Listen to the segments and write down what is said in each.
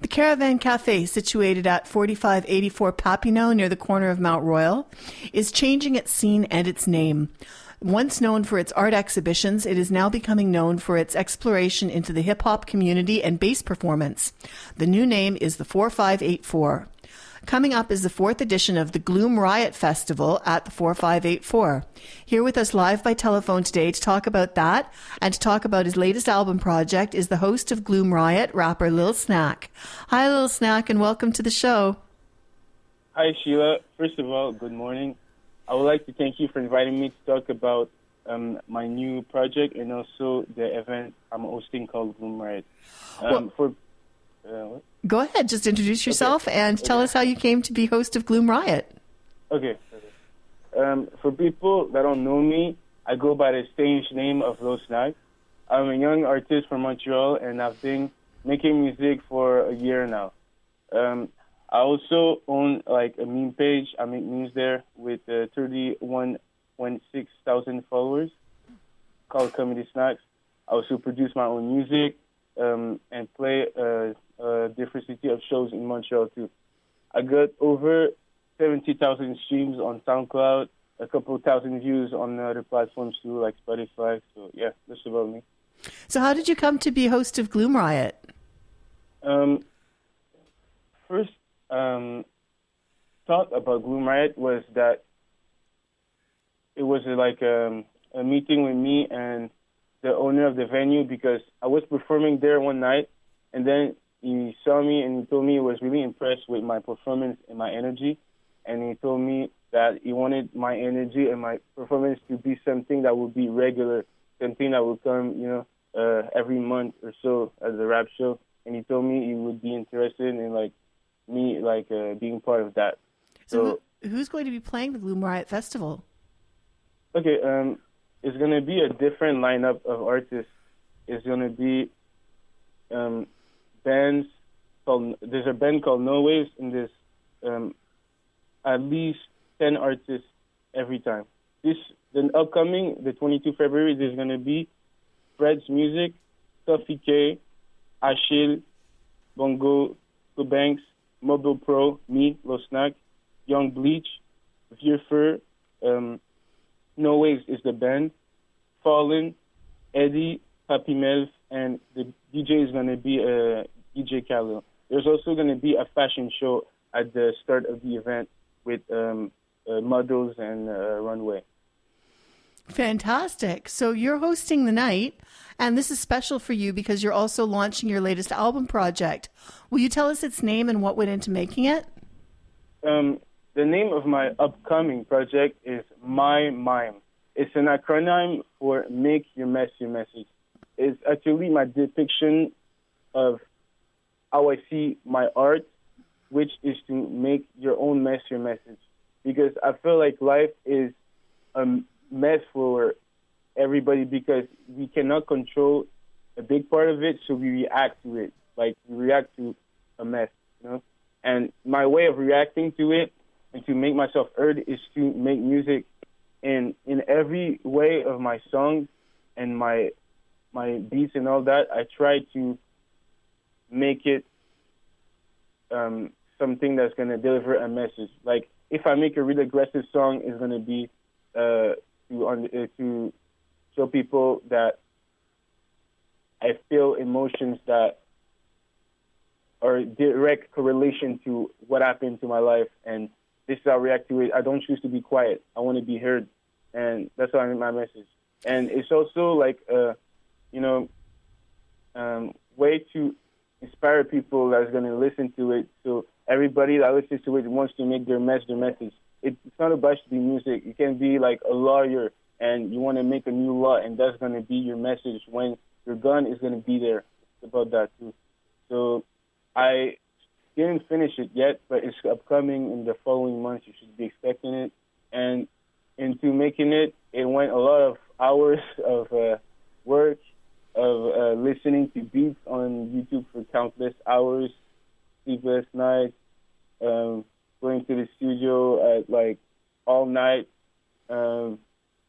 The Caravan Cafe, situated at 4584 Papineau near the corner of Mount Royal, is changing its scene and its name. Once known for its art exhibitions, it is now becoming known for its exploration into the hip-hop community and bass performance. The new name is the 4584. Coming up is the 4th edition of the Gloom Riot Festival at the 4584. Here with us live by telephone today to talk about that and to talk about his latest album project is the host of Gloom Riot, rapper Lil Snack. Hi, Lil Snack, and welcome to the show. Hi, Sheila. First of all, good morning. I would like to thank you for inviting me to talk about my new project and also the event I'm hosting called Gloom Riot. Go ahead, just introduce yourself and tell us how you came to be host of Gloom Riot. Okay. For people that don't know me, I go by the stage name of Lil Snack. I'm a young artist from Montreal, and I've been making music for a year now. I also own like a meme page. I make memes there with 31,600 followers called Comedy Snacks. I also produce my own music and play a diversity of shows in Montreal too. I got over 70,000 streams on SoundCloud, a couple thousand views on other platforms too, like Spotify. So yeah, that's about me. So how did you come to be host of Gloom Riot? First thought about Gloom Riot was that it was like a meeting with me and the owner of the venue, because I was performing there one night, and then he saw me and he told me he was really impressed with my performance and my energy, and he told me that he wanted my energy and my performance to be something that would be regular, something that would come, every month or so as a rap show, and he told me he would be interested in me being part of that. So who's going to be playing the Gloom Riot Festival? Okay, it's going to be a different lineup of artists. It's going to be bands there's a band called No Waves, and there's at least 10 artists every time. The upcoming, the 22 February, there's going to be Fred's Music, Toffee K, Achille, Bongo, Banks, Mobile Pro, me, Lil Snack, Young Bleach, Vierfur, No Waves is the band, Fallen, Eddie, Papi Melv, and the DJ is going to be DJ Khalil. There's also going to be a fashion show at the start of the event with models and runway. Fantastic. So you're hosting the night, and this is special for you because you're also launching your latest album project. Will you tell us its name and what went into making it? The name of my upcoming project is MYMYM. It's an acronym for Make Your Mess Your Message. It's actually my depiction of how I see my art, which is to make your own mess your message. Because I feel like life is a mess for everybody because we cannot control a big part of it, so we react to it. Like, we react to a mess, And my way of reacting to it and to make myself heard is to make music in every way of my songs and my beats and all that. I try to make it something that's going to deliver a message. Like, if I make a really aggressive song, it's going to be to show people that I feel emotions that are direct correlation to what happened to my life, and this is how I react to it. I don't choose to be quiet. I want to be heard, and that's how I make my message. And it's also like way to inspire people that's going to listen to it. So everybody that listens to it wants to make their message. It's not about to be music. You can be like a lawyer and you want to make a new law, and that's going to be your message when your gun is going to be there. It's about that too. So I didn't finish it yet, but it's upcoming in the following months. You should be expecting it. And into making it, it went a lot of hours of work, of listening to beats on YouTube for countless hours, sleepless nights, going to the studio at all night,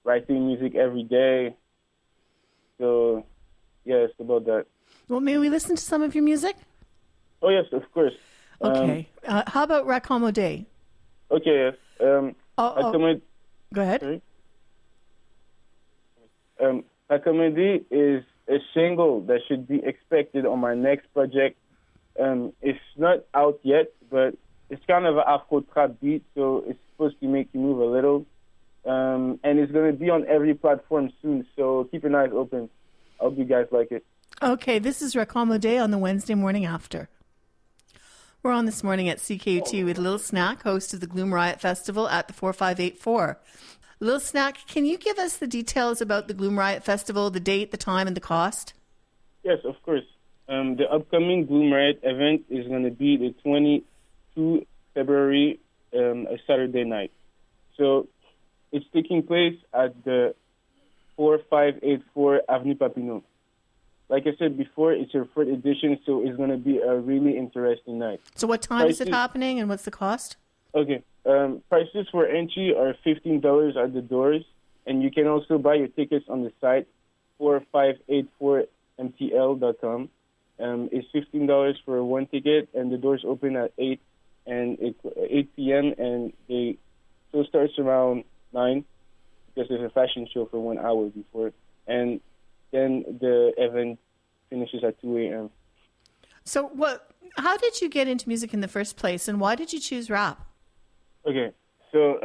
writing music every day. So, yeah, it's about that. Well, may we listen to some of your music? Oh, yes, of course. Okay. How about Raccommodé? Okay, yes. Go ahead. Sorry. Accommodé is a single that should be expected on my next project. It's not out yet, but it's kind of an Afro trap beat, so it's supposed to make you move a little. And it's going to be on every platform soon, so keep your eyes open. I hope you guys like it. Okay, this is Raccommodé on the Wednesday morning after. We're on this morning at ckut with Lil Snack, host of the Gloom Riot Festival at the 4584. Lil Snack, can you give us the details about the Gloom Riot Festival, the date, the time, and the cost? Yes, of course. The upcoming Gloom Riot event is going to be the 22 February, a Saturday night. So it's taking place at the 4584 Avenue Papineau. Like I said before, it's your fourth edition, so it's going to be a really interesting night. So what time is it happening, and what's the cost? Okay. Prices for entry are $15 at the doors, and you can also buy your tickets on the site, 4584mtl.com. It's $15 for one ticket, and the doors open at 8 p.m., and the show starts around 9, because there's a fashion show for 1 hour before. And then the event finishes at 2 a.m. So how did you get into music in the first place, and why did you choose rap? Okay, so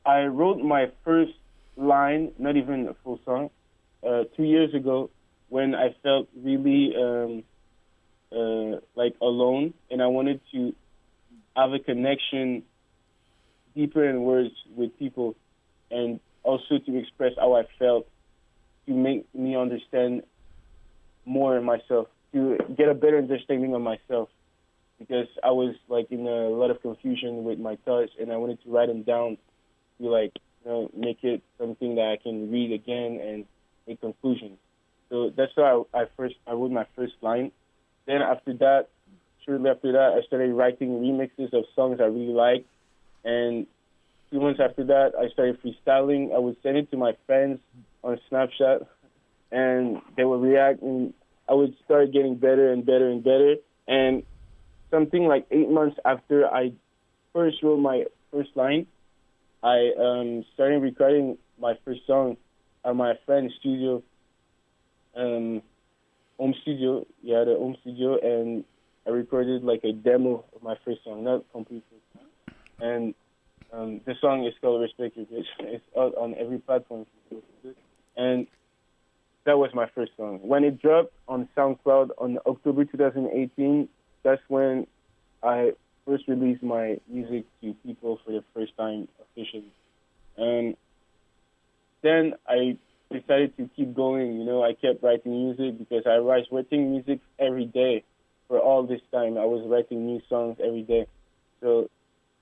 I wrote my first line, not even a full song, 2 years ago when I felt really like alone, and I wanted to have a connection deeper in words with people, and also to express how I felt, to make me understand more myself, to get a better understanding of myself, because I was like in a lot of confusion with my thoughts, and I wanted to write them down to make it something that I can read again and make conclusions. So that's how I wrote my first line. Then shortly after that, I started writing remixes of songs I really liked, and 2 months after that, I started freestyling. I would send it to my friends on Snapchat, and they would react, and I would start getting better and better and better. And something like 8 months after I first wrote my first line, I started recording my first song at my friend's studio, home studio. Yeah, the home studio, and I recorded like a demo of my first song, not complete first song. And the song is called Respect Your Bitch. It's out on every platform. And that was my first song. When it dropped on SoundCloud on October 2018, that's when I first released my music to people for the first time officially. And then I decided to keep going. I kept writing music because I was writing music every day for all this time. I was writing new songs every day. So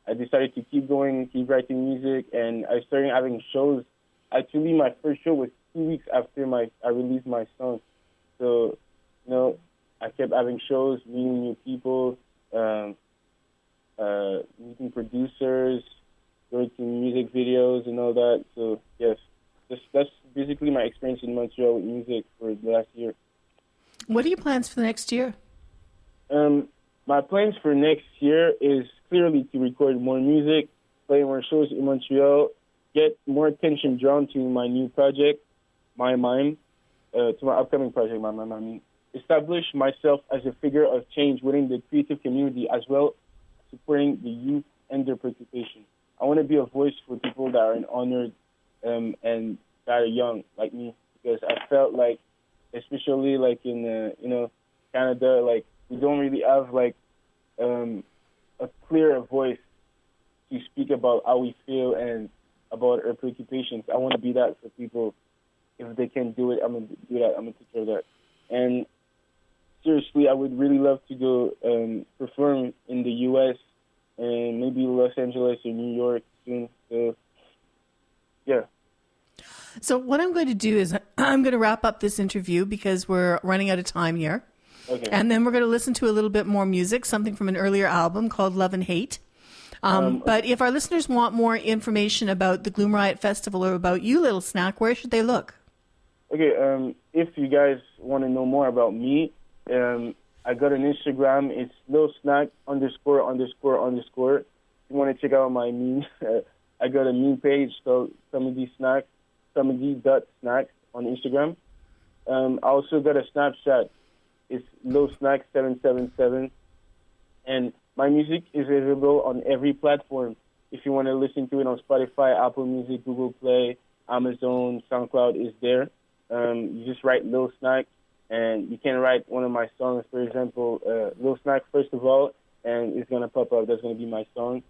I decided to keep going, keep writing music, and I started having shows. Actually, my first show was 2 weeks after I released my song. So, I kept having shows, meeting new people, meeting producers, going to music videos and all that. So, yes, that's basically my experience in Montreal with music for the last year. What are your plans for the next year? My plans for next year is clearly to record more music, play more shows in Montreal, get more attention drawn to my new project, MYMYM, to my upcoming project, MYMYM. Establish myself as a figure of change within the creative community, as well as supporting the youth and their participation. I want to be a voice for people that are honored and that are young, like me, because I felt like, especially like in Canada, like we don't really have like a clear voice to speak about how we feel and about our preoccupations. I want to be that for people. If they can do it, I'm going to do that. I'm going to take care of that. And seriously, I would really love to go perform in the U.S. and maybe Los Angeles or New York soon. So, yeah. So what I'm going to do is I'm going to wrap up this interview because we're running out of time here. Okay. And then we're going to listen to a little bit more music, something from an earlier album called Love and Hate. But if our listeners want more information about the Gloom Riot Festival or about you, Lil Snack, where should they look? Okay, if you guys want to know more about me, I got an Instagram. It's Lil Snack ____. If you want to check out my meme, I got a meme page called comedy.snack on Instagram. I also got a Snapchat. It's Lil Snack 777, and my music is available on every platform. If you want to listen to it on Spotify, Apple Music, Google Play, Amazon, SoundCloud is there. You just write Lil Snack, and you can write one of my songs, for example, Lil Snack first of all, and it's gonna pop up. That's gonna be my song.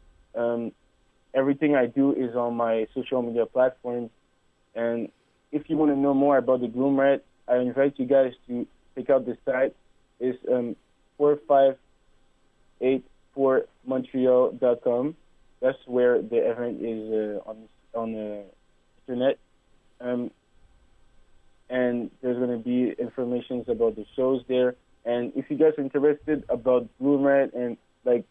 Everything I do is on my social media platforms, and if you want to know more about the Gloom Riot, I invite you guys to check out the site. It's 4584montreal.com. That's where the event is on the internet. And there's going to be information about the shows there. And if you guys are interested about Gloom Riot and like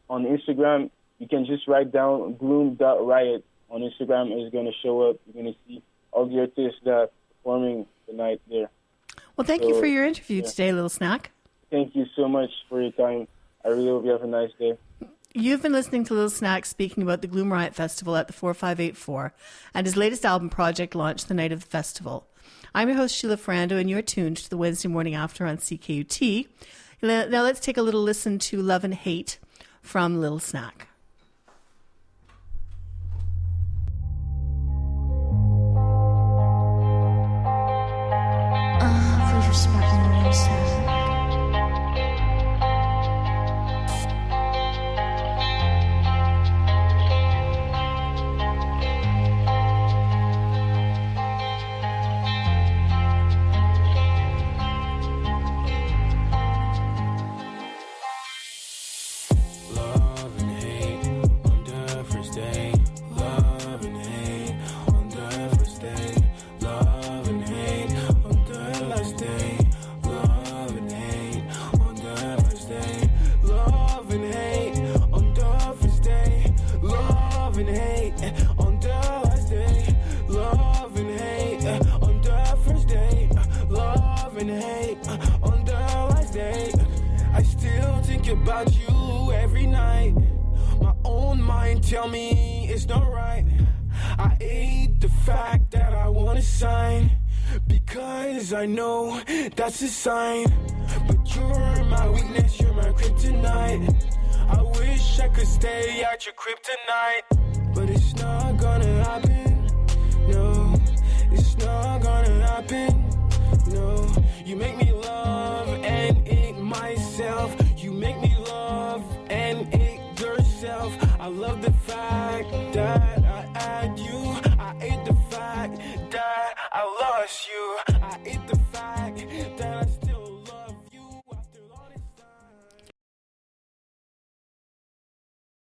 on Instagram, you can just write down gloom.riot on Instagram. It's going to show up. You're going to see all the artists that are performing tonight there. Well, thank you for your interview today, Lil Snack. Thank you so much for your time. I really hope you have a nice day. You've been listening to Lil Snack speaking about the Gloom Riot Festival at the 4584 and his latest album project launched the night of the festival. I'm your host, Sheila Ferrando, and you're tuned to the Wednesday Morning After on ckut. Now let's take a little listen to Love and Hate from Lil Snack. Please respect me, Lil Snack. About you every night. My own mind tell me it's not right. I hate the fact that I wanna sign, because I know that's a sign. But you're my weakness, you're my kryptonite. I wish I could stay at your kryptonite, but it's not gonna happen. No, it's not gonna happen. No, you make me love and hate myself. You make me love and hate yourself. I love the fact that I had you.